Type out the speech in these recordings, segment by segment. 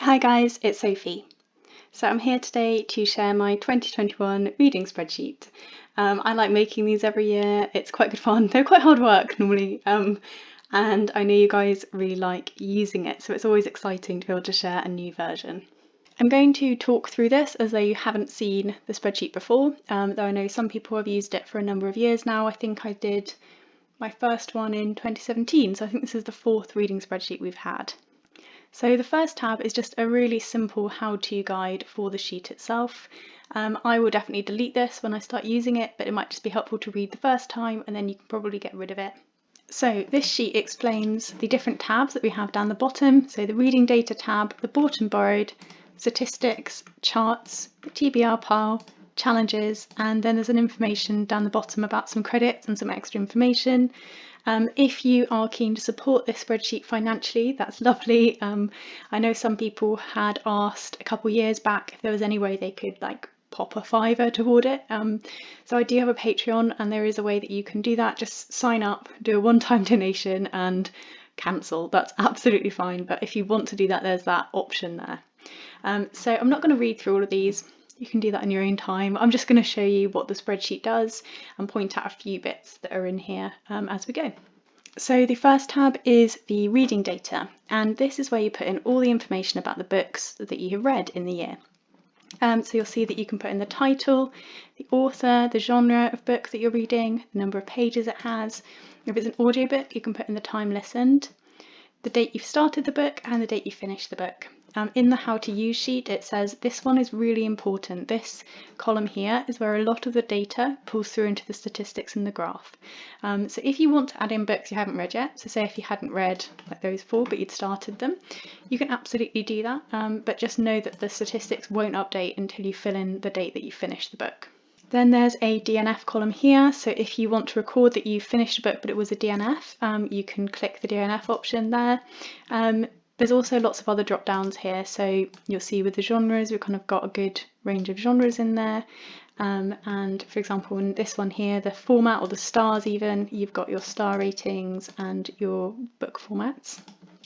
Hi guys, it's Sophie. So I'm here today to share my 2021 reading spreadsheet. I like making these every year. It's quite good fun. They're quite hard work normally, and I know you guys really like using it, so it's always exciting to be able to share a new version. I'm going to talk through this as though you haven't seen the spreadsheet before, though I know some people have used it for a number of years now. I think I did my first one in 2017, so I think this is the fourth reading spreadsheet we've had. So the first tab is just a really simple how-to guide for the sheet itself. I will definitely delete this when I start using it, but it might just be helpful to read the first time and then you can probably get rid of it. So this sheet explains the different tabs that we have down the bottom. So the reading data tab, the bought and borrowed, statistics, charts, the TBR pile, challenges, and then there's an information down the bottom about some credits and some extra information. If you are keen to support this spreadsheet financially, that's lovely. I know some people had asked a couple years back if there was any way they could pop a £5 toward it. So I do have a Patreon and there is a way that you can do that. Just sign up, do a one-time donation and cancel. That's absolutely fine. But if you want to do that, there's that option there. So I'm not going to read through all of these. You can do that in your own time. I'm just going to show you what the spreadsheet does and point out a few bits that are in here as we go. So the first tab is the reading data, and this is where you put in all the information about the books that you have read in the year. So you'll see that you can put in the title, the author, the genre of book that you're reading, the number of pages it has. If it's an audiobook, you can put in the time listened, the date you've started the book and the date you finished the book. In the how to use sheet it says this one is really important. This column here is where a lot of the data pulls through into the statistics in the graph. So if you want to add in books you haven't read yet, so say if you hadn't read like those 4 but you'd started them, you can absolutely do that, but just know that the statistics won't update until you fill in the date that you finished the book. Then there's a DNF column here, so if you want to record that you finished a book but it was a DNF, you can click the DNF option there. There's also lots of other drop downs here, so you'll see with the genres we've kind of got a good range of genres in there, and for example in this one here, the format or the stars even, you've got your star ratings and your book formats.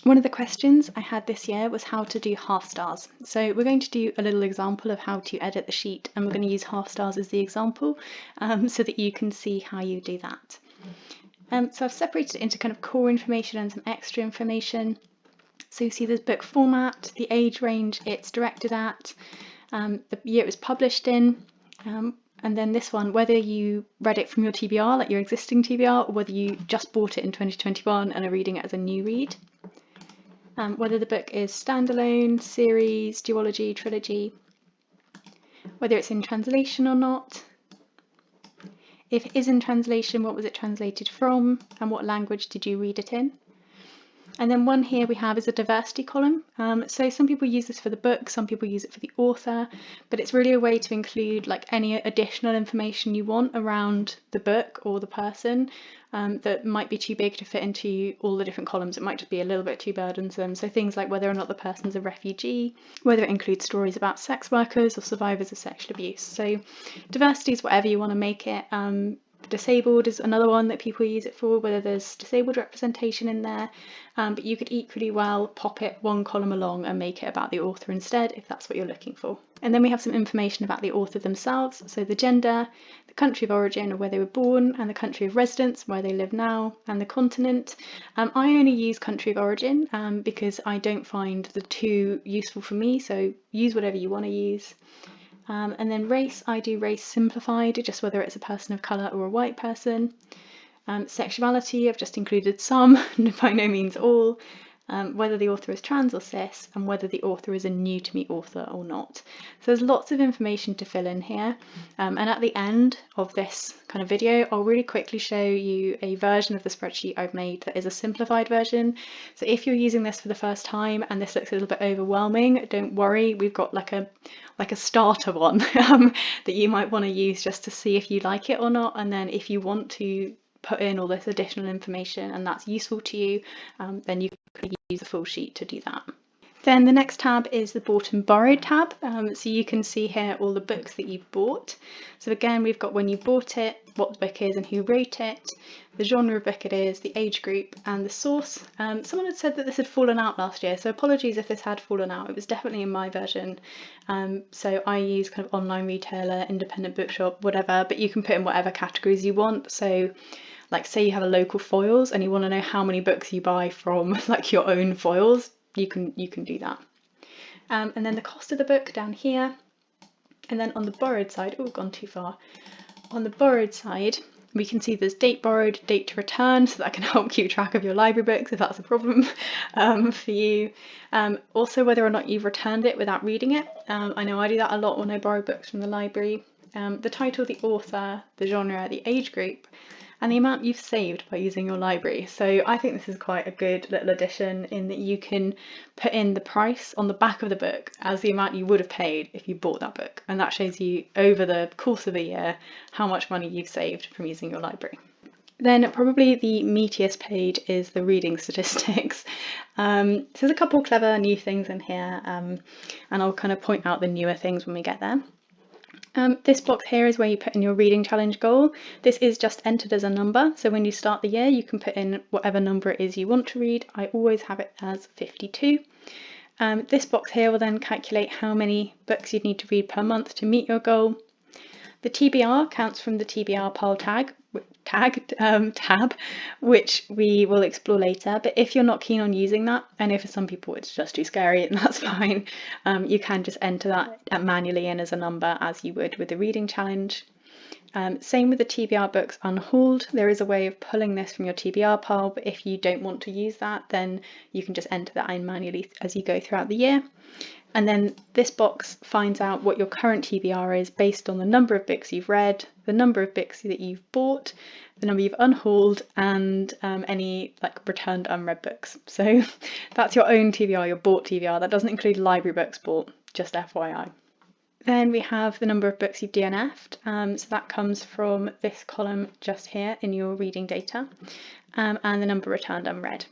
One of the questions I had this year was how to do half stars. So we're going to do a little example of how to edit the sheet, and we're going to use half stars as the example so that you can see how you do that. So I've separated it into kind of core information and some extra information. So you see there's book format, the age range it's directed at, the year it was published in, and then this one, whether you read it from your TBR, like your existing TBR, or whether you just bought it in 2021 and are reading it as a new read. Whether the book is standalone, series, duology, trilogy, whether it's in translation or not. If it is in translation, what was it translated from, and what language did you read it in? And then one here we have is a diversity column. So some people use this for the book, some people use it for the author, but it's really a way to include like any additional information you want around the book or the person that might be too big to fit into all the different columns. It might just be a little bit too burdensome. So things like whether or not the person's a refugee, whether it includes stories about sex workers or survivors of sexual abuse. So diversity is whatever you want to make it. Disabled is another one that people use it for, whether there's disabled representation in there, but you could equally well pop it one column along and make it about the author instead if that's what you're looking for. And then we have some information about the author themselves, so the gender, the country of origin or where they were born, and the country of residence, where they live now, and the continent. I only use country of origin because I don't find the two useful for me, so use whatever you want to use. And then race, I do race simplified, just whether it's a person of colour or a white person. Sexuality, I've just included some, by no means all. Whether the author is trans or cis, and whether the author is a new to me author or not. So there's lots of information to fill in here, and at the end of this kind of video I'll really quickly show you a version of the spreadsheet I've made that is a simplified version. So if you're using this for the first time and this looks a little bit overwhelming, don't worry, we've got like a starter one that you might want to use just to see if you like it or not, and then if you want to put in all this additional information and that's useful to you, then you can use a full sheet to do that. Then the next tab is the bought and borrowed tab. So you can see here all the books that you've bought. So again, we've got when you bought it, what the book is and who wrote it, the genre of book it is, the age group and the source. Someone had said that this had fallen out last year, so apologies if this had fallen out. It was definitely in my version. So I use kind of online retailer, independent bookshop, whatever, but you can put in whatever categories you want. So like say you have a local foils and you want to know how many books you buy from like your own foils, you can do that. And then the cost of the book down here, and then on the borrowed side, oh, gone too far. On the borrowed side, we can see there's date borrowed, date to return, so that can help keep track of your library books if that's a problem for you. Also whether or not you've returned it without reading it. I know I do that a lot when I borrow books from the library. The title, the author, the genre, the age group, and the amount you've saved by using your library. So I think this is quite a good little addition in that you can put in the price on the back of the book as the amount you would have paid if you bought that book. And that shows you over the course of a year how much money you've saved from using your library. Then probably the meatiest page is the reading statistics. So there's a couple clever new things in here, and I'll kind of point out the newer things when we get there. This box here is where you put in your reading challenge goal. This is just entered as a number, so when you start the year you can put in whatever number it is you want to read. I always have it as 52. This box here will then calculate how many books you'd need to read per month to meet your goal. The TBR counts from the TBR pile tab, which we will explore later. But if you're not keen on using that, I know for some people it's just too scary, and that's fine. You can just enter that manually in as a number as you would with the reading challenge. Same with the TBR books unhauled. There is a way of pulling this from your TBR pile, but if you don't want to use that, then you can just enter that in manually as you go throughout the year. And then this box finds out what your current TBR is based on the number of books you've read, the number of books that you've bought, the number you've unhauled, and any like returned unread books. So that's your own TBR, your bought TBR. That doesn't include library books bought, just FYI. Then we have the number of books you've DNF'd. So that comes from this column just here in your reading data, and the number returned unread.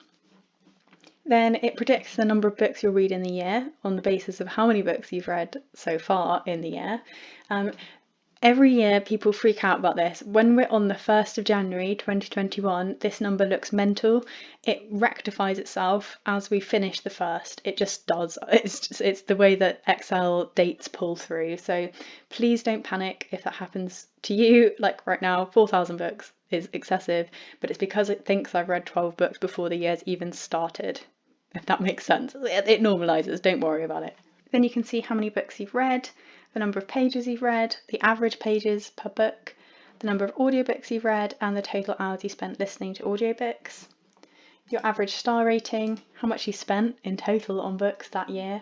Then it predicts the number of books you'll read in the year on the basis of how many books you've read so far in the year. Every year people freak out about this. When we're on the 1st of January 2021, this number looks mental. It rectifies itself as we finish the first. It just does. It's the way that Excel dates pull through. So please don't panic if that happens to you. Like right now, 4,000 books is excessive, but it's because it thinks I've read 12 books before the year's even started. If that makes sense. It normalizes, don't worry about it. Then you can see how many books you've read, the number of pages you've read, the average pages per book, the number of audiobooks you've read, and the total hours you spent listening to audiobooks. Your average star rating, how much you spent in total on books that year,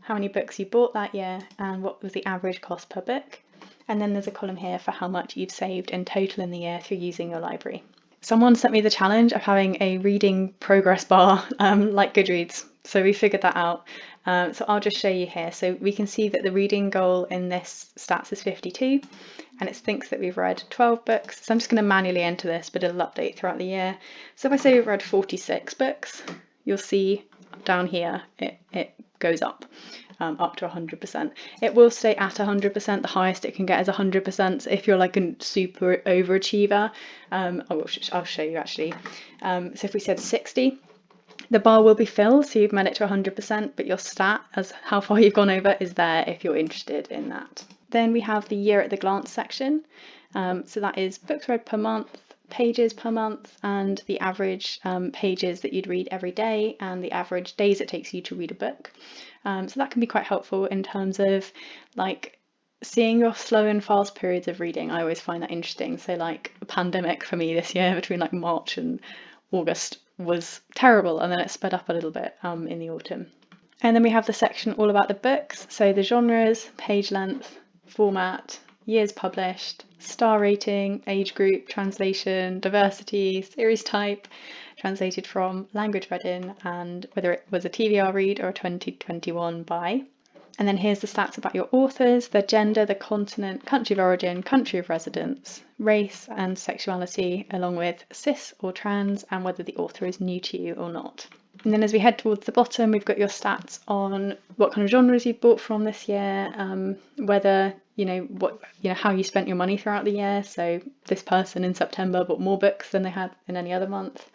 how many books you bought that year, and what was the average cost per book. And then there's a column here for how much you've saved in total in the year through using your library. Someone sent me the challenge of having a reading progress bar like Goodreads, so we figured that out. So I'll just show you here. So we can see that the reading goal in this stats is 52, and it thinks that we've read 12 books. So I'm just going to manually enter this, but it'll update throughout the year. So if I say we've read 46 books, you'll see down here it goes up to 100%. It will stay at 100%. The highest it can get is 100%. So if you're like a super overachiever, I'll show you actually. So if we said 60, the bar will be filled, so you've met it to 100%, but your stat as how far you've gone over is there if you're interested in that. Then we have the year at the glance section. So that is books read per month, pages per month, and the average pages that you'd read every day, and the average days it takes you to read a book. So that can be quite helpful in terms of like seeing your slow and fast periods of reading. I always find that interesting. So like a pandemic for me this year between like March and August was terrible, and then it sped up a little bit in the autumn. And then we have the section all about the books, so the genres, page length, format, years published, star rating, age group, translation, diversity, series type, translated from, language read in, and whether it was a TBR read or a 2021 buy. And then here's the stats about your authors, their gender, the continent, country of origin, country of residence, race and sexuality, along with cis or trans, and whether the author is new to you or not. And then as we head towards the bottom, we've got your stats on what kind of genres you've bought from this year, whether, how you spent your money throughout the year. So this person in September bought more books than they had in any other month,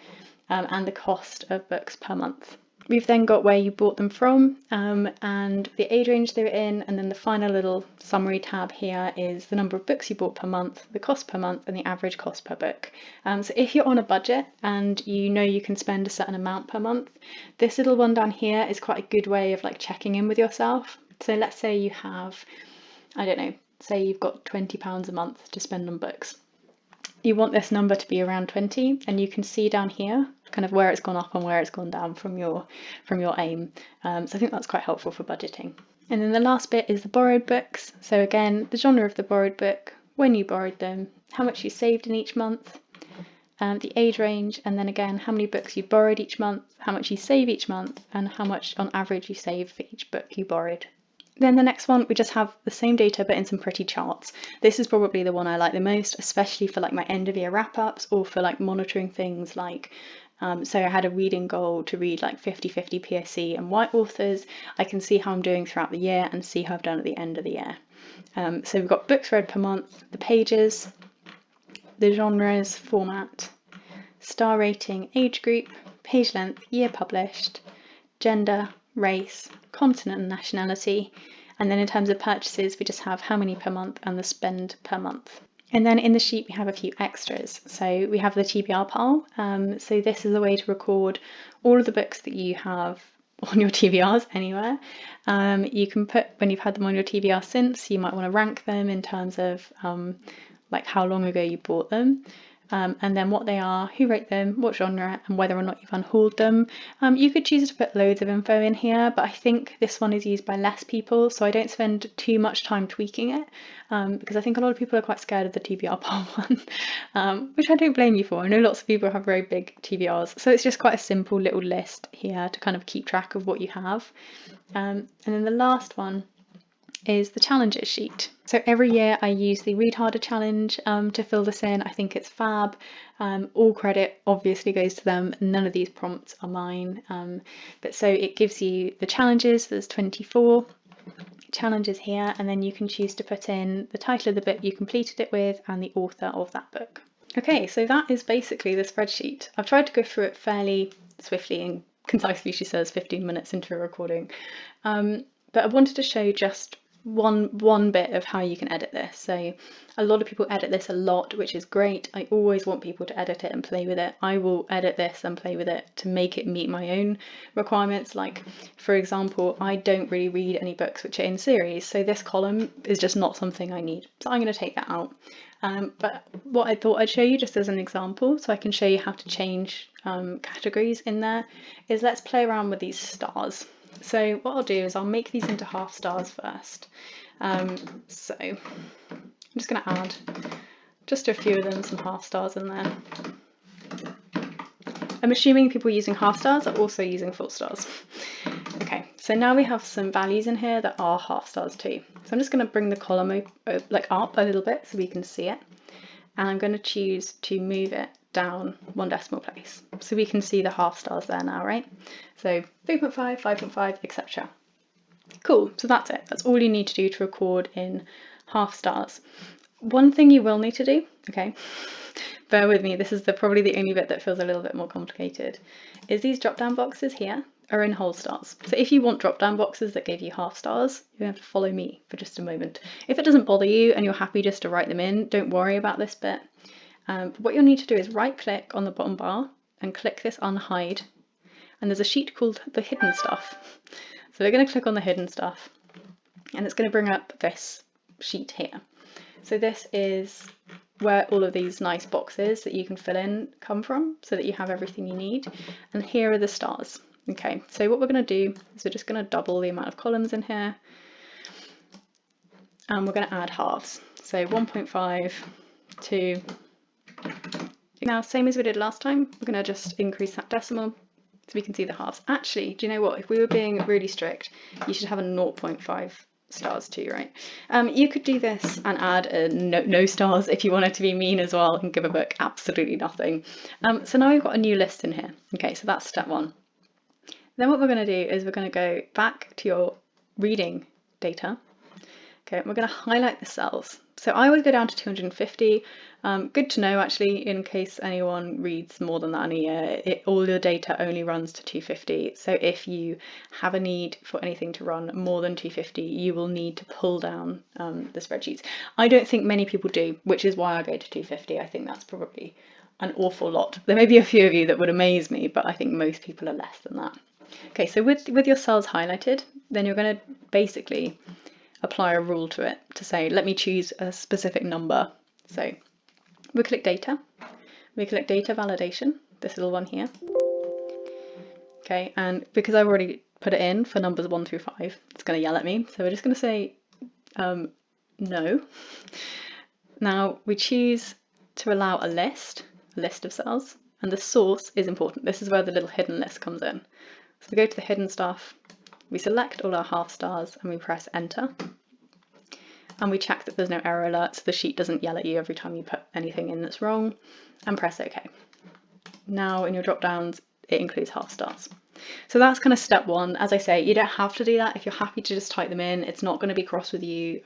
and the cost of books per month. We've then got where you bought them from, and the age range they were in, and then the final little summary tab here is the number of books you bought per month, the cost per month, and the average cost per book. So if you're on a budget and you know you can spend a certain amount per month, this little one down here is quite a good way of like checking in with yourself. So let's say you have, I don't know, say you've got £20 a month to spend on books. You want this number to be around 20, and you can see down here kind of where it's gone up and where it's gone down from your aim. So I think that's quite helpful for budgeting. And then the last bit is the borrowed books. So again, the genre of the borrowed book, when you borrowed them, how much you saved in each month, the age range, and then again how many books you borrowed each month, how much you save each month, and how much on average you save for each book you borrowed. Then the next one, we just have the same data but in some pretty charts. This is probably the one I like the most, especially for like my end of year wrap-ups or for like monitoring things like, so I had a reading goal to read like 50/50 POC and white authors. I can see how I'm doing throughout the year and see how I've done at the end of the year. So we've got books read per month, the pages, the genres, format, star rating, age group, page length, year published, gender, race, continent and nationality, and then in terms of purchases we just have how many per month and the spend per month. And then in the sheet we have a few extras. So we have the TBR pile. So this is a way to record all of the books that you have on your TBRs anywhere. You can put when you've had them on your TBR since, you might want to rank them in terms of like how long ago you bought them. And then what they are, who wrote them, what genre, and whether or not you've unhauled them. You could choose to put loads of info in here, but I think this one is used by less people, so I don't spend too much time tweaking it, because I think a lot of people are quite scared of the TBR pile one, which I don't blame you for. I know lots of people have very big TBRs, so it's just quite a simple little list here to kind of keep track of what you have. And then the last one is the challenges sheet. So every year I use the Read Harder challenge to fill this in. I think it's fab. All credit obviously goes to them. None of these prompts are mine. But so it gives you the challenges. There's 24 challenges here, and then you can choose to put in the title of the book you completed it with and the author of that book. Okay, so that is basically the spreadsheet. I've tried to go through it fairly swiftly and concisely, she says, 15 minutes into a recording. But I wanted to show just one bit of how you can edit this. So a lot of people edit this a lot, which is great. I always want people to edit it and play with it. I will edit this and play with it to make it meet my own requirements. Like, for example, I don't really read any books which are in series, so this column is just not something I need, so I'm going to take that out. But what I thought I'd show you just as an example, so I can show you how to change categories in there, is let's play around with these stars. So what I'll do is I'll make these into half stars first. So I'm just going to add just a few of them, some half stars in there. I'm assuming people using half stars are also using full stars. Okay, so now we have some values in here that are half stars too. So I'm just going to bring the column up a little bit so we can see it. And I'm going to choose to move it down 1 decimal place so we can see the half stars there now, right? So 3.5, 5.5, etc. Cool, so that's it. That's all you need to do to record in half stars. One thing you will need to do, okay, bear with me, this is probably the only bit that feels a little bit more complicated, is these drop down boxes here are in whole stars. So if you want drop down boxes that give you half stars, you have to follow me for just a moment. If it doesn't bother you and you're happy just to write them in, don't worry about this bit. What you'll need to do is right click on the bottom bar and click this unhide, and there's a sheet called the hidden stuff. So we're going to click on the hidden stuff and it's going to bring up this sheet here. So this is where all of these nice boxes that you can fill in come from, so that you have everything you need. And here are the stars. Okay, so what we're going to do is we're just going to double the amount of columns in here, and we're going to add halves. So 1.5, 2. Now, same as we did last time, we're going to just increase that decimal so we can see the halves. Actually, do you know what? If we were being really strict, you should have a 0.5 stars too, right? You could do this and add a no stars if you wanted to be mean as well and give a book absolutely nothing. So now we've got a new list in here. Okay, so that's step 1. Then what we're going to do is we're going to go back to your reading data. Okay, we're going to highlight the cells. So I always go down to 250. Good to know actually, in case anyone reads more than that in a year, all your data only runs to 250. So if you have a need for anything to run more than 250, you will need to pull down the spreadsheets. I don't think many people do, which is why I go to 250. I think that's probably an awful lot. There may be a few of you that would amaze me, but I think most people are less than that. Okay, so with your cells highlighted, then you're going to basically apply a rule to it to say, let me choose a specific number. So we click data, we click data validation, this little one here. Okay, and because I've already put it in for numbers 1 through 5, it's going to yell at me. So we're just going to say no. Now we choose to allow a list of cells, and the source is important. This is where the little hidden list comes in. So we go to the hidden stuff, we select all our half stars and we press enter. And we check that there's no error alert, so the sheet doesn't yell at you every time you put anything in that's wrong, and press OK. Now in your drop downs, it includes half stars. So that's kind of step one. As I say, you don't have to do that. If you're happy to just type them in, it's not going to be cross with you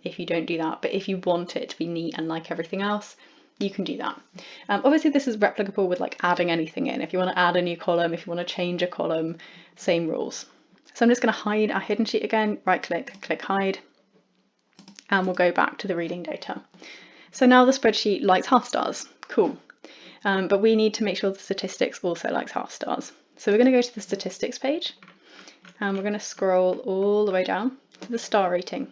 if you don't do that. But if you want it to be neat and like everything else, you can do that. Obviously this is replicable with like adding anything in. If you want to add a new column, if you want to change a column, same rules. So I'm just going to hide our hidden sheet again, right click, click hide, and we'll go back to the reading data. So now the spreadsheet likes half stars, cool. But we need to make sure the statistics also likes half stars. So we're going to go to the statistics page and we're going to scroll all the way down to the star rating.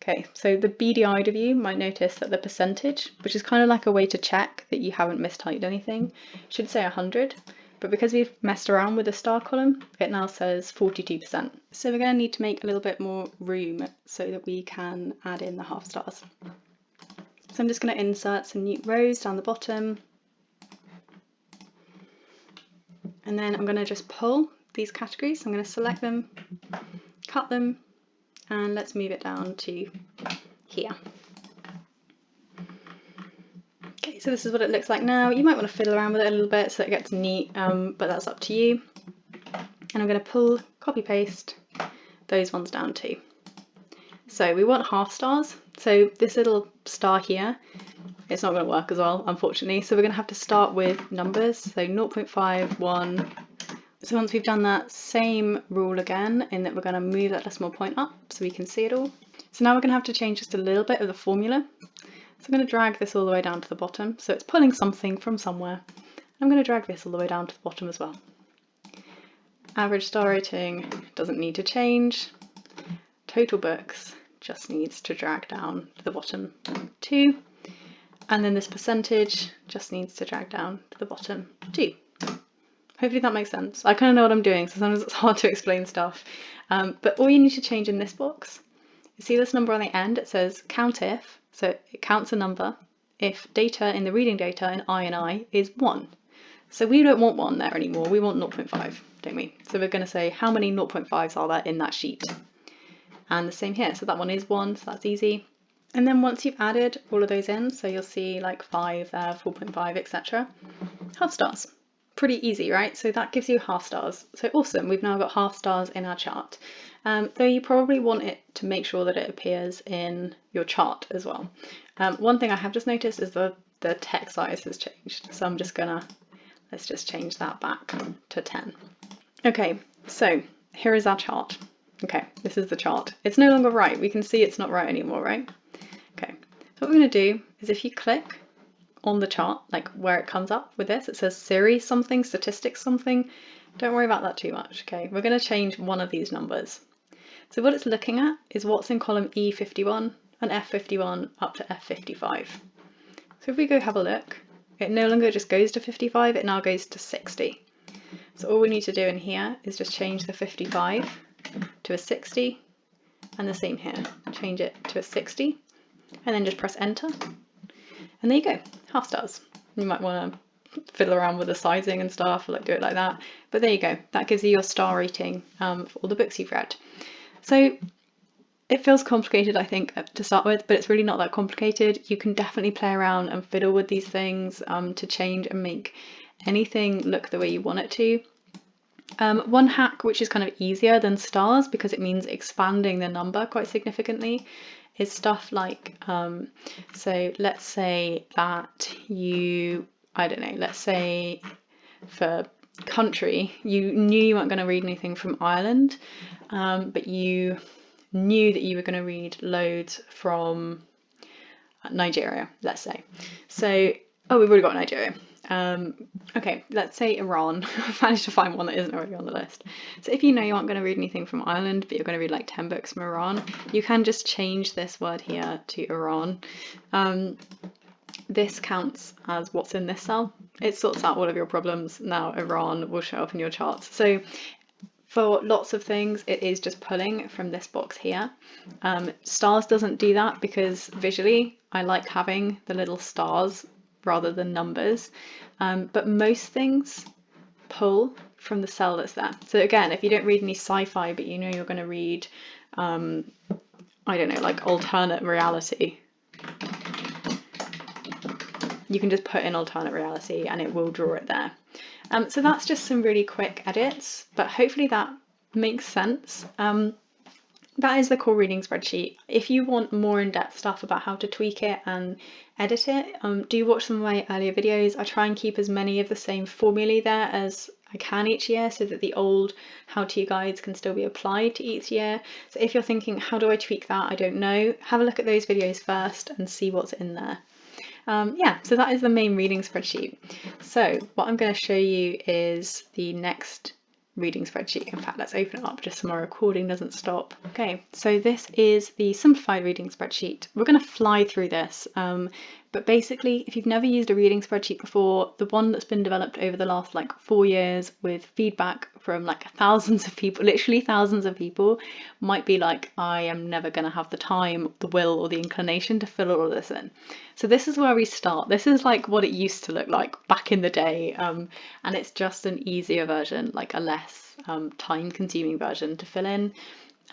Okay, so the beady-eyed of you might notice that the percentage, which is kind of like a way to check that you haven't mistyped anything, should say 100. But because we've messed around with the star column, it now says 42%. So we're going to need to make a little bit more room so that we can add in the half stars. So I'm just going to insert some new rows down the bottom. And then I'm going to just pull these categories. I'm going to select them, cut them, and let's move it down to here. Okay, so this is what it looks like now. You might want to fiddle around with it a little bit so it gets neat, but that's up to you. And I'm going to pull, copy paste those ones down too. So we want half stars. So this little star here, it's not going to work as well, unfortunately. So we're going to have to start with numbers. So 0.5, 1. So once we've done that, same rule again, in that we're going to move that decimal point up so we can see it all. So now we're going to have to change just a little bit of the formula. So I'm going to drag this all the way down to the bottom. So it's pulling something from somewhere. I'm going to drag this all the way down to the bottom as well. Average star rating doesn't need to change. Total books just needs to drag down to the bottom too. And then this percentage just needs to drag down to the bottom too. Hopefully that makes sense. I kind of know what I'm doing, so sometimes it's hard to explain stuff. But all you need to change in this box, you see this number on the end, it says count if, so it counts a number, if data in the reading data in I is 1. So we don't want 1 there anymore, we want 0.5, don't we? So we're going to say how many 0.5s are there in that sheet. And the same here, so that one is 1, so that's easy. And then once you've added all of those in, so you'll see like 5 there, 4.5, etc. half stars. Pretty easy, right? So that gives you half stars. So awesome, we've now got half stars in our chart. Though you probably want it to make sure that it appears in your chart as well. One thing I have just noticed is the text size has changed. So I'm just gonna, let's just change that back to 10. Okay, so here is our chart. Okay, this is the chart. It's no longer right. We can see it's not right anymore, right? Okay, so what we're gonna do is if you click on the chart, like where it comes up with this, it says series something, statistics something. Don't worry about that too much, okay? We're going to change one of these numbers. So what it's looking at is what's in column E51 and F51 up to F55. So if we go have a look, it no longer just goes to 55, it now goes to 60. So all we need to do in here is just change the 55 to a 60, and the same here, change it to a 60, and then just press enter. And there you go, half stars. You might want to fiddle around with the sizing and stuff, or like do it like that. But there you go, that gives you your star rating for all the books you've read. So it feels complicated, I think, to start with, but it's really not that complicated. You can definitely play around and fiddle with these things to change and make anything look the way you want it to. One hack which is kind of easier than stars because it means expanding the number quite significantly is stuff like, so let's say that you, I don't know, let's say for country, you knew you weren't going to read anything from Ireland, but you knew that you were going to read loads from Nigeria, let's say. So, oh, we've already got Nigeria. Okay, let's say Iran. I've managed to find one that isn't already on the list. So if you know you aren't going to read anything from Ireland, but you're going to read like 10 books from Iran, you can just change this word here to Iran. This counts as what's in this cell. It sorts out all of your problems. Now Iran will show up in your charts. So for lots of things, it is just pulling from this box here. Stars doesn't do that because visually I like having the little stars rather than numbers. But most things pull from the cell that's there. So again, if you don't read any sci-fi, but you know you're going to read, I don't know, like alternate reality, you can just put in alternate reality and it will draw it there. So that's just some really quick edits, but hopefully that makes sense. That is the core reading spreadsheet. If you want more in-depth stuff about how to tweak it and edit it, do watch some of my earlier videos. I try and keep as many of the same formulae there as I can each year so that the old how-to guides can still be applied to each year. So if you're thinking, how do I tweak that? I don't know. Have a look at those videos first and see what's in there. Yeah, so that is the main reading spreadsheet. So what I'm going to show you is the next reading spreadsheet. In fact, let's open it up just so my recording doesn't stop. Okay, so this is the simplified reading spreadsheet. We're going to fly through this, but basically if you've never used a reading spreadsheet before, the one that's been developed over the last like 4 years with feedback from like thousands of people, literally thousands of people, might be like, I am never going to have the time, the will or the inclination to fill all of this in. So this is where we start. This is like what it used to look like back in the day, and it's just an easier version, like a less time-consuming version to fill in.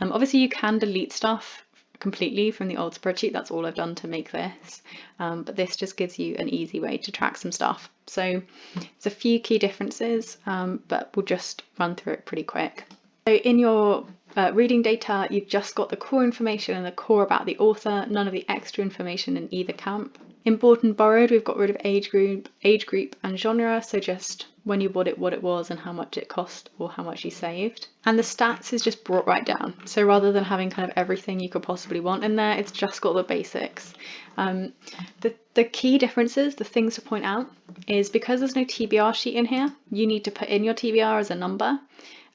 Obviously you can delete stuff completely from the old spreadsheet. That's all I've done to make this, but this just gives you an easy way to track some stuff. So there's a few key differences, but we'll just run through it pretty quick. So in your reading data, you've just got the core information and the core about the author, none of the extra information in either camp. In bought and borrowed, we've got rid of age group and genre, so just when you bought it, what it was and how much it cost or how much you saved. And the stats is just brought right down. So rather than having kind of everything you could possibly want in there, it's just got the basics. The key differences, the things to point out, is because there's no TBR sheet in here, you need to put in your TBR as a number.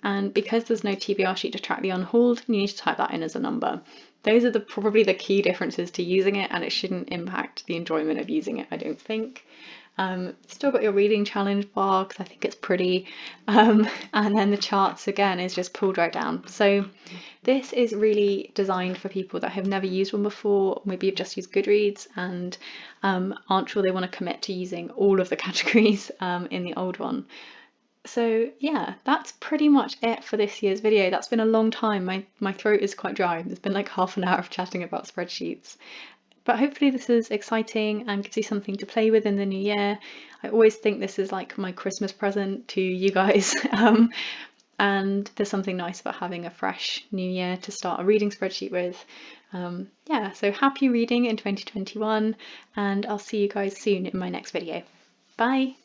And because there's no TBR sheet to track the unhauled, you need to type that in as a number. Those are probably the key differences to using it, and it shouldn't impact the enjoyment of using it, I don't think. Still got your reading challenge bar because I think it's pretty, and then the charts again is just pulled right down. So this is really designed for people that have never used one before, maybe you've just used Goodreads and aren't sure they want to commit to using all of the categories in the old one. So yeah, that's pretty much it for this year's video. That's been a long time. My throat is quite dry. There's been like half an hour of chatting about spreadsheets. But hopefully this is exciting and gives you something to play with in the new year. I always think this is like my Christmas present to you guys. And there's something nice about having a fresh new year to start a reading spreadsheet with. Yeah, so happy reading in 2021, and I'll see you guys soon in my next video. Bye!